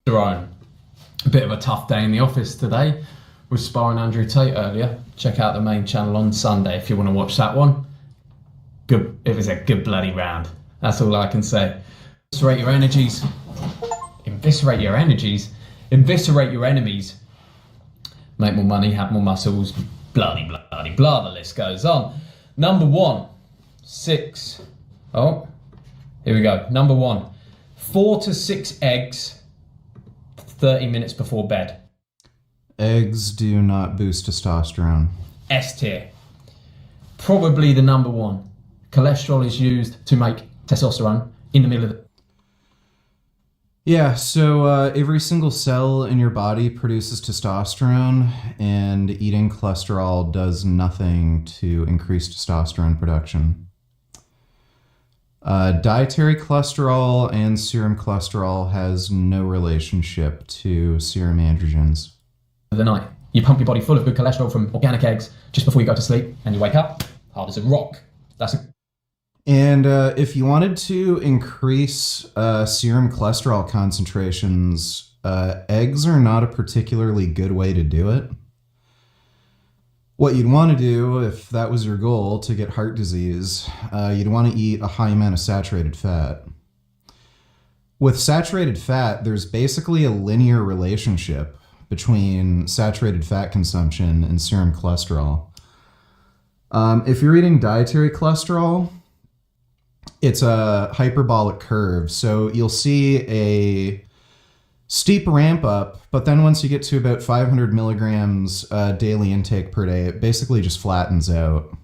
Testosterone. A bit of a tough day in the office today. Was sparring Andrew Tate earlier. Check out the main channel on Sunday if you want to watch that one. Good. It was a good bloody round. That's all I can say. Eviscerate your energies. Eviscerate your energies. Eviscerate your enemies. Make more money, have more muscles. Bloody, bloody, blah. The list goes on. Number 1, 6. Oh, here we go. Number 1, 4 to 6 eggs 30 minutes before bed. Eggs do not boost testosterone. S tier. Probably the number 1. Cholesterol is used to make testosterone in the middle of the... Yeah, so every single cell in your body produces testosterone, and eating cholesterol does nothing to increase testosterone production. Dietary cholesterol and serum cholesterol has no relationship to serum androgens. The night. You pump your body full of good cholesterol from organic eggs just before you go to sleep, and you wake up hard as a rock. That's a... And if you wanted to increase serum cholesterol concentrations, eggs are not a particularly good way to do it. What you'd want to do, if that was your goal, to get heart disease, you'd want to eat a high amount of saturated fat. With saturated fat, there's basically a linear relationship between saturated fat consumption and serum cholesterol. If you're eating dietary cholesterol, it's a hyperbolic curve. So you'll see a steep ramp up, but then once you get to about 500 milligrams daily intake per day, it basically just flattens out.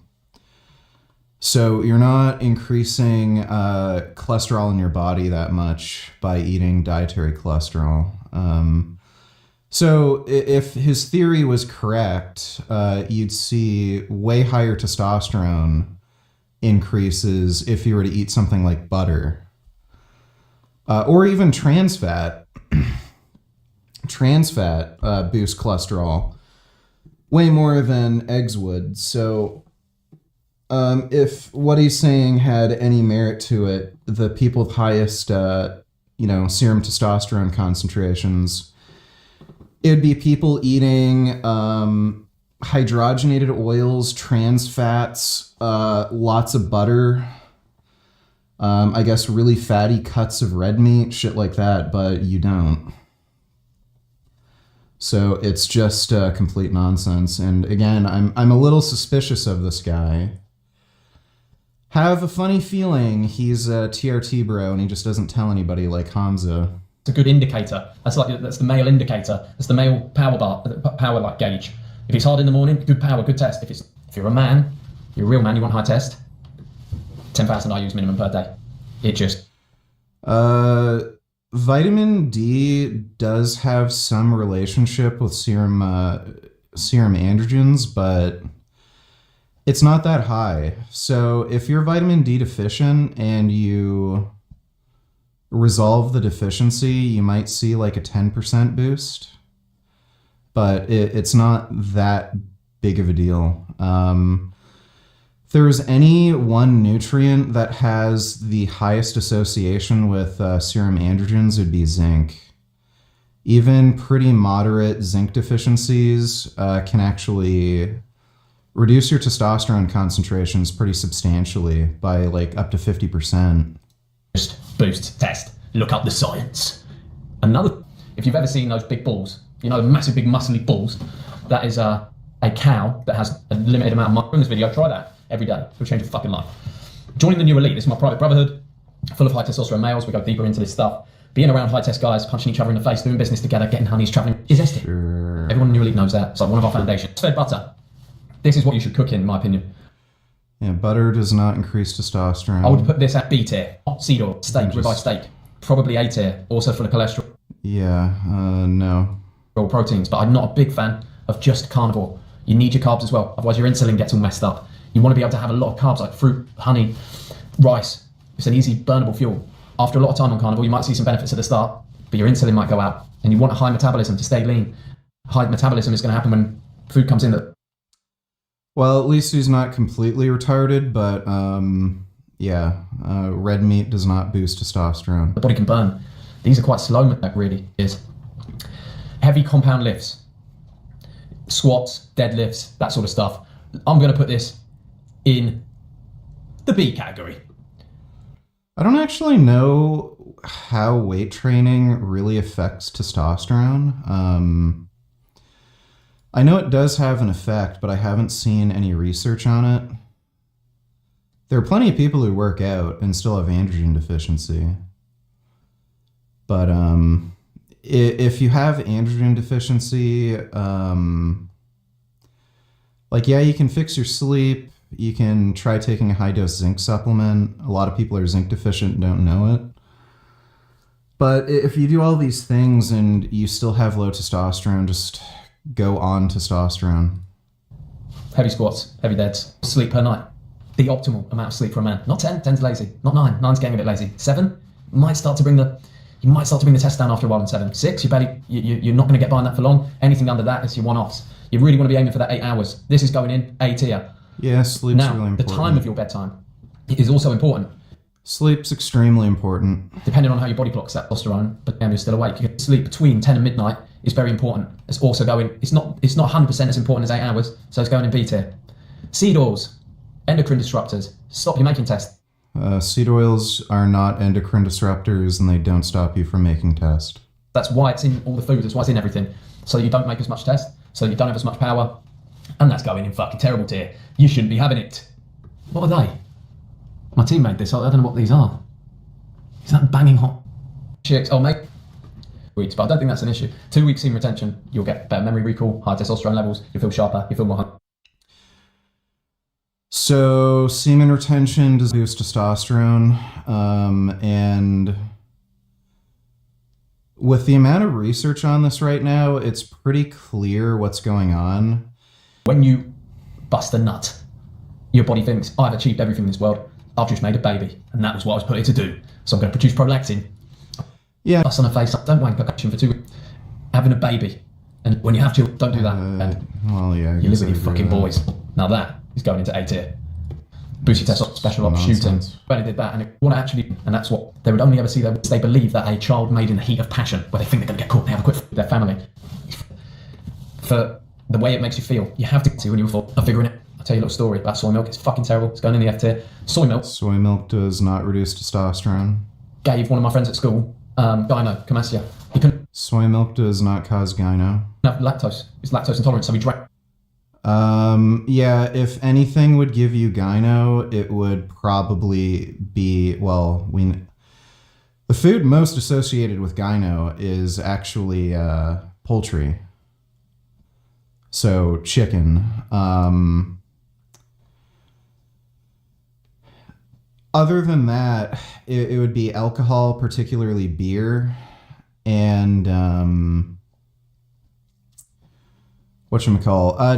So you're not increasing cholesterol in your body that much by eating dietary cholesterol. So if his theory was correct, you'd see way higher testosterone increases if you were to eat something like butter. Or even trans fat. Trans fat boosts cholesterol way more than eggs would. So if what he's saying had any merit to it, the people with highest serum testosterone concentrations, it'd be people eating hydrogenated oils, trans fats, lots of butter, I guess really fatty cuts of red meat, shit like that, but you don't. So it's just complete nonsense. And again, I'm a little suspicious of this guy. Have a funny feeling he's a TRT bro and he just doesn't tell anybody like Hamza. It's a good indicator. That's the male indicator. It's the male power like gauge. If he's hard in the morning, good power, good test. If you're a man, you're a real man, you want high test, 10,000 IUs minimum per day. It just... Vitamin D does have some relationship with serum androgens, but it's not that high. So if you're vitamin D deficient and you resolve the deficiency, you might see like a 10% boost, but it's not that big of a deal. If there's any one nutrient that has the highest association with serum androgens, it would be zinc. Even pretty moderate zinc deficiencies can actually reduce your testosterone concentrations pretty substantially by like up to 50%. Just boost, test, look up the science. If you've ever seen those big balls, you know, massive big muscly balls, that is a cow that has a limited amount of muscle. In this video, try that every day. It'll change your fucking life. Joining the new elite. This is my private brotherhood, full of high testosterone males. We go deeper into this stuff. Being around high test guys, punching each other in the face, doing business together, getting honeys, traveling is ST. Sure. Everyone in the new elite knows that. It's like one of our foundations. Fed butter. This is what you should cook in my opinion. Yeah, butter does not increase testosterone. I would put this at B tier. Seed oil, steak, ribeye steak. Probably A tier, also full of cholesterol. Yeah, no. All proteins, but I'm not a big fan of just carnivore. You need your carbs as well, otherwise your insulin gets all messed up. You want to be able to have a lot of carbs like fruit, honey, rice. It's an easy burnable fuel. After a lot of time on carnivore, you might see some benefits at the start, but your insulin might go out, and you want a high metabolism to stay lean. High metabolism is going to happen when food comes in that... Well, at least he's not completely retarded, but red meat does not boost testosterone. The body can burn. These are quite slow, that really is. Heavy compound lifts, squats, deadlifts, that sort of stuff. I'm going to put this in the B category. I don't actually know how weight training really affects testosterone. I know it does have an effect, but I haven't seen any research on it. There are plenty of people who work out and still have androgen deficiency. But if you have androgen deficiency, you can fix your sleep. You can try taking a high-dose zinc supplement. A lot of people are zinc deficient and don't know it. But if you do all these things and you still have low testosterone, just go on testosterone. Heavy squats, heavy deads, sleep per night. The optimal amount of sleep for a man. Not 10, 10's lazy. Not 9, 9's getting a bit lazy. 7, you might start to bring the test down after a while on 7. 6, you're not going to get by on that for long. Anything under that is your one-offs. You really want to be aiming for that 8 hours. This is going in A tier. Yeah, sleep's now, really important. The time of your bedtime is also important. Sleep's extremely important. Depending on how your body clocks that testosterone, but you're still awake. You can sleep between 10 and midnight is very important. It's also it's not 100% as important as 8 hours, so it's going in B tier. Seed oils, endocrine disruptors, stop your making tests. Seed oils are not endocrine disruptors and they don't stop you from making tests. That's why it's in all the foods, that's why it's in everything. So you don't make as much test, so you don't have as much power, and that's going in fucking terrible tier. You shouldn't be having it. What are they? My team made this, I don't know what these are. Is that banging hot chicks? Oh, mate. Weeks, but I don't think that's an issue. 2 weeks semen retention, you'll get better memory recall, high testosterone levels, you feel sharper, you feel more hungry. So semen retention does boost testosterone, and with the amount of research on this right now, it's pretty clear what's going on. When you bust a nut, your body thinks, I've achieved everything in this world. I've just made a baby, and that was what I was put here to do. So I'm going to produce prolactin. Yeah. Bust on a face, don't wank action for 2 weeks. Having a baby, and when you have children, don't do that. And you live with your fucking boys. Now that is going into A tier. Boost your testosterone, special ops, shooting. When they did that, and if you want to actually, and that's what they would only ever see there, they believe that a child made in the heat of passion, where they think they're going to get caught, they have a quick with their family. For the way it makes you feel, you have to see when you were figuring it. I'll tell you a little story about soy milk. It's fucking terrible. It's going in the F tier. Soy milk. Soy milk does not reduce testosterone. Gave one of my friends at school, gyno, Camasia. He couldn't. Soy milk does not cause gyno. Have lactose. He's lactose intolerant, so he drank. Yeah, if anything would give you gyno, it would probably be, the food most associated with gyno is actually poultry. So chicken. Other than that, it would be alcohol, particularly beer, and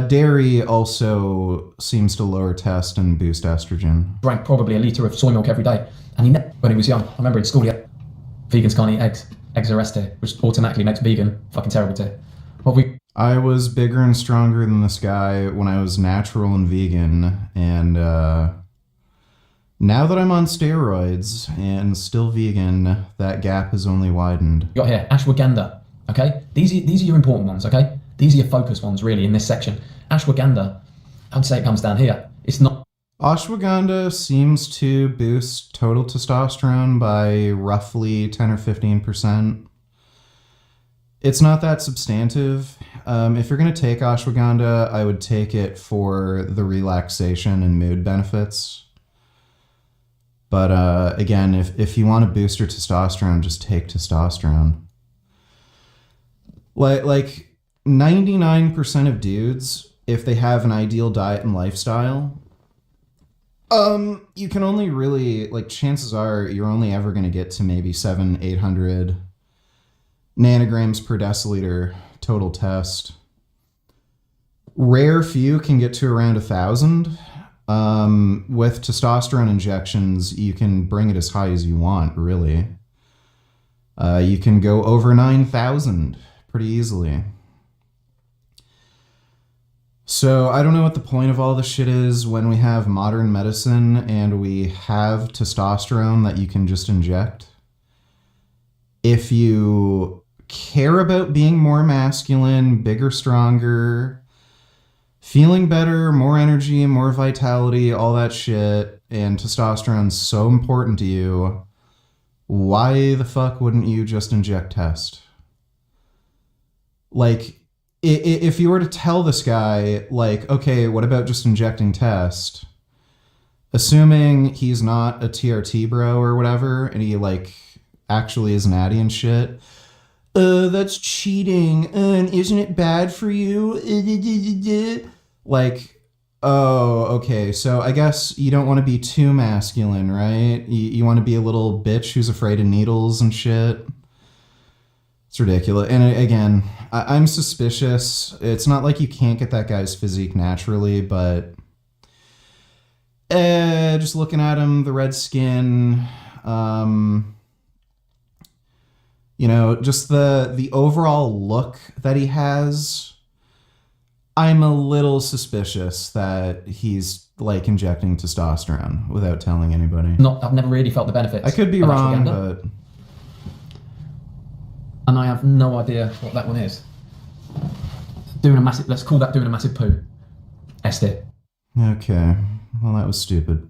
dairy also seems to lower test and boost estrogen. Drank probably a litre of soy milk every day, and he when he was young. I remember in school, vegans can't eat eggs. Eggs are S tier, which automatically makes vegan fucking terrible tier. I was bigger and stronger than this guy when I was natural and vegan, and now that I'm on steroids and still vegan, that gap has only widened. You got here ashwagandha. Okay, these are your important ones. Okay, these are your focus ones really in this section. Ashwagandha, I'd say it comes down here. It's not. Ashwagandha seems to boost total testosterone by roughly 10 or 15%. It's not that substantive. If you're going to take ashwagandha, I would take it for the relaxation and mood benefits. But again, if you want to boost your testosterone, just take testosterone. Like 99% of dudes, if they have an ideal diet and lifestyle, you can only really, chances are you're only ever going to get to maybe 700-800 nanograms per deciliter total test. Rare few can get to around 1,000. With testosterone injections, you can bring it as high as you want, really. You can go over 9,000 pretty easily. So I don't know what the point of all this shit is when we have modern medicine and we have testosterone that you can just inject. if you care about being more masculine, bigger, stronger, feeling better, more energy, more vitality, all that shit, and testosterone's so important to you, why the fuck wouldn't you just inject test? Like, if you were to tell this guy, like, okay, what about just injecting test? Assuming he's not a TRT bro or whatever, and he, like, actually is natty and shit. That's cheating. And isn't it bad for you? Like, oh, okay. So I guess you don't want to be too masculine, right? You want to be a little bitch who's afraid of needles and shit. It's ridiculous. And again, I'm suspicious. It's not like you can't get that guy's physique naturally, but just looking at him, the red skin, you know, just the overall look that he has, I'm a little suspicious that he's like injecting testosterone without telling anybody. I've never really felt the benefits. I could be wrong, but... And I have no idea what that one is. Let's call that doing a massive poo. Esther. Okay. Well, that was stupid.